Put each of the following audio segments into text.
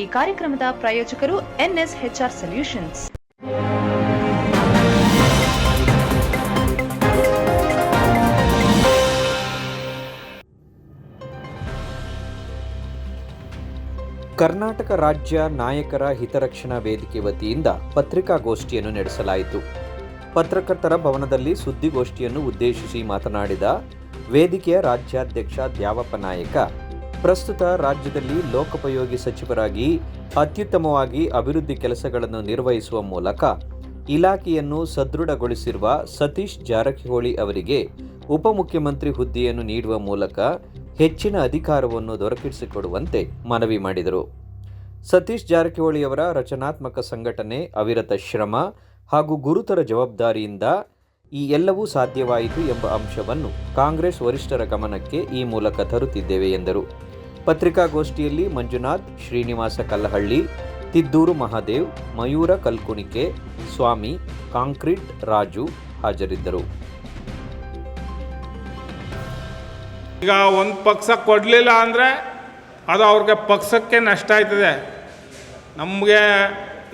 ಈ ಕಾರ್ಯಕ್ರಮದ ಪ್ರಾಯೋಜಕರು NSHR ಸೊಲ್ಯೂಷನ್ಸ್. ಕರ್ನಾಟಕ ರಾಜ್ಯ ನಾಯಕರ ಹಿತರಕ್ಷಣಾ ವೇದಿಕೆ ವತಿಯಿಂದ ಪತ್ರಿಕಾಗೋಷ್ಠಿಯನ್ನು ನಡೆಸಲಾಯಿತು. ಪತ್ರಕರ್ತರ ಭವನದಲ್ಲಿ ಸುದ್ದಿಗೋಷ್ಠಿಯನ್ನು ಉದ್ದೇಶಿಸಿ ಮಾತನಾಡಿದ ವೇದಿಕೆಯ ರಾಜ್ಯಾಧ್ಯಕ್ಷ ದ್ಯಾವಪ್ಪ ನಾಯಕ, ಪ್ರಸ್ತುತ ರಾಜ್ಯದಲ್ಲಿ ಲೋಕೋಪಯೋಗಿ ಸಚಿವರಾಗಿ ಅತ್ಯುತ್ತಮವಾಗಿ ಅಭಿವೃದ್ಧಿ ಕೆಲಸಗಳನ್ನು ನಿರ್ವಹಿಸುವ ಮೂಲಕ ಇಲಾಖೆಯನ್ನು ಸದೃಢಗೊಳಿಸಿರುವ ಸತೀಶ್ ಜಾರಕಿಹೊಳಿ ಅವರಿಗೆ ಉಪಮುಖ್ಯಮಂತ್ರಿ ಹುದ್ದೆಯನ್ನು ನೀಡುವ ಮೂಲಕ ಹೆಚ್ಚಿನ ಅಧಿಕಾರವನ್ನು ದೊರಕಿಸಿಕೊಡುವಂತೆ ಮನವಿ ಮಾಡಿದರು. ಸತೀಶ್ ಜಾರಕಿಹೊಳಿಯವರ ರಚನಾತ್ಮಕ ಸಂಘಟನೆ, ಅವಿರತ ಶ್ರಮ ಹಾಗೂ ಗುರುತರ ಜವಾಬ್ದಾರಿಯಿಂದ ಈ ಎಲ್ಲವೂ ಸಾಧ್ಯವಾಯಿತು ಎಂಬ ಅಂಶವನ್ನು ಕಾಂಗ್ರೆಸ್ ವರಿಷ್ಠರ ಗಮನಕ್ಕೆ ಈ ಮೂಲಕ ತರುತ್ತಿದ್ದೇವೆ ಎಂದರು. ಪತ್ರಿಕಾಗೋಷ್ಠಿಯಲ್ಲಿ ಮಂಜುನಾಥ್, ಶ್ರೀನಿವಾಸ ಕಲ್ಲಹಳ್ಳಿ, ತಿದ್ದೂರು ಮಹಾದೇವ್, ಮಯೂರ ಕಲ್ಕುಣಿಕೆ, ಸ್ವಾಮಿ, ಕಾಂಕ್ರೀಟ್ ರಾಜು ಹಾಜರಿದ್ದರು. ಈಗ ಒಂದು ಪಕ್ಷ ಕೊಡಲಿಲ್ಲ ಅಂದರೆ ಅದು ಅವ್ರಿಗೆ ಪಕ್ಷಕ್ಕೆ ನಷ್ಟ ಆಯ್ತದೆ, ನಮಗೆ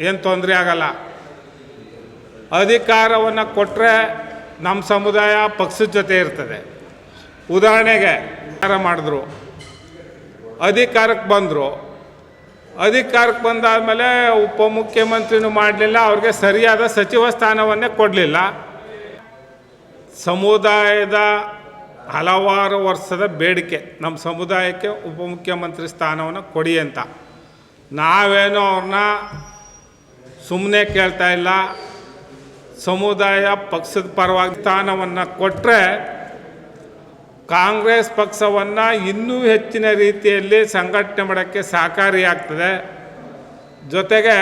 ಏನು ತೊಂದರೆ ಆಗಲ್ಲ. ಅಧಿಕಾರವನ್ನು ಕೊಟ್ಟರೆ ನಮ್ಮ ಸಮುದಾಯ ಪಕ್ಷದ ಜೊತೆ ಇರ್ತದೆ. ಉದಾಹರಣೆಗೆ ಮಾಡಿದ್ರು, ಅಧಿಕಾರಕ್ಕೆ ಬಂದರು, ಅಧಿಕಾರಕ್ಕೆ ಬಂದಾದಮೇಲೆ ಉಪಮುಖ್ಯಮಂತ್ರಿನೂ ಮಾಡಲಿಲ್ಲ, ಅವ್ರಿಗೆ ಸರಿಯಾದ ಸಚಿವ ಸ್ಥಾನವನ್ನೇ ಕೊಡಲಿಲ್ಲ. ಸಮುದಾಯದ ಹಲವಾರು ವರ್ಷದ ಬೇಡಿಕೆ ನಮ್ಮ ಸಮುದಾಯಕ್ಕೆ ಉಪಮುಖ್ಯಮಂತ್ರಿ ಸ್ಥಾನವನ್ನು ಕೊಡಿ ಅಂತ. ನಾವೇನೋ ಅವ್ರನ್ನ ಸುಮ್ಮನೆ ಕೇಳ್ತಾ ಇಲ್ಲ. ಸಮುದಾಯ ಪಕ್ಷದ ಪರವಾಗಿ ಸ್ಥಾನವನ್ನು ಕೊಟ್ಟರೆ ಕಾಂಗ್ರೆಸ್ ಪಕ್ಷವನ್ನು ಇನ್ನೂ ಹೆಚ್ಚಿನ ರೀತಿಯಲ್ಲಿ ಸಂಘಟನೆ ಮಾಡೋಕ್ಕೆ ಸಹಕಾರಿಯಾಗ್ತದೆ. ಜೊತೆಗೆ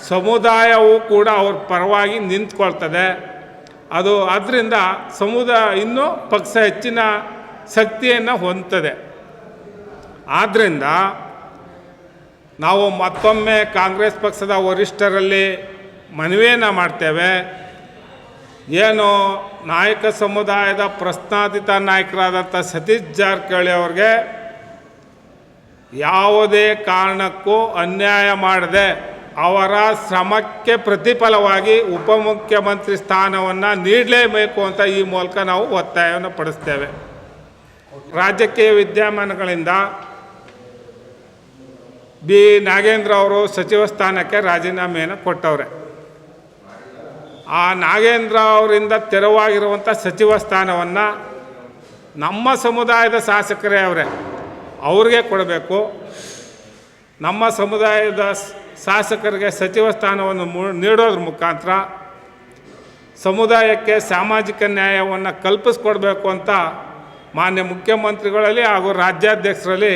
ಸಮುದಾಯವು ಕೂಡ ಅವ್ರ ಪರವಾಗಿ ನಿಂತ್ಕೊಳ್ತದೆ. ಆದ್ದರಿಂದ ಸಮುದಾಯ ಇನ್ನೂ ಪಕ್ಷ ಹೆಚ್ಚಿನ ಶಕ್ತಿಯನ್ನು ಹೊಂದ್ತದೆ. ಆದ್ದರಿಂದ ನಾವು ಮತ್ತೊಮ್ಮೆ ಕಾಂಗ್ರೆಸ್ ಪಕ್ಷದ ವರಿಷ್ಠರಲ್ಲಿ ಮನವಿಯನ್ನು ಮಾಡ್ತೇವೆ. ಏನು ನಾಯಕ ಸಮುದಾಯದ ಪ್ರಶ್ನಾತೀತ ನಾಯಕರಾದಂಥ ಸತೀಶ್ ಜಾರಕಿಹೊಳಿ ಅವ್ರಿಗೆ ಯಾವುದೇ ಕಾರಣಕ್ಕೂ ಅನ್ಯಾಯ ಮಾಡದೆ ಅವರ ಶ್ರಮಕ್ಕೆ ಪ್ರತಿಫಲವಾಗಿ ಉಪಮುಖ್ಯಮಂತ್ರಿ ಸ್ಥಾನವನ್ನು ನೀಡಲೇಬೇಕು ಅಂತ ಈ ಮೂಲಕ ನಾವು ಒತ್ತಾಯವನ್ನು ಪಡಿಸ್ತೇವೆ. ರಾಜಕೀಯ ವಿದ್ಯಮಾನಗಳಿಂದ ಬಿ ನಾಗೇಂದ್ರ ಅವರು ಸಚಿವ ಸ್ಥಾನಕ್ಕೆ ರಾಜೀನಾಮೆಯನ್ನು ಕೊಟ್ಟವ್ರೆ. ಆ ನಾಗೇಂದ್ರ ಅವರಿಂದ ತೆರವಾಗಿರುವಂಥ ಸಚಿವ ಸ್ಥಾನವನ್ನು ನಮ್ಮ ಸಮುದಾಯದ ಶಾಸಕರೇ ಅವ್ರಿಗೆ ಕೊಡಬೇಕು. ನಮ್ಮ ಸಮುದಾಯದ ಶಾಸಕರಿಗೆ ಸಚಿವ ಸ್ಥಾನವನ್ನು ನೀಡೋದ್ರ ಮುಖಾಂತರ ಸಮುದಾಯಕ್ಕೆ ಸಾಮಾಜಿಕ ನ್ಯಾಯವನ್ನು ಕಲ್ಪಿಸ್ಕೊಡ್ಬೇಕು ಅಂತ ಮಾನ್ಯ ಮುಖ್ಯಮಂತ್ರಿಗಳಲ್ಲಿ ಹಾಗೂ ರಾಜ್ಯಾಧ್ಯಕ್ಷರಲ್ಲಿ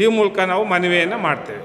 ಈ ಮೂಲಕ ನಾವು ಮನವಿಯನ್ನು ಮಾಡ್ತೇವೆ.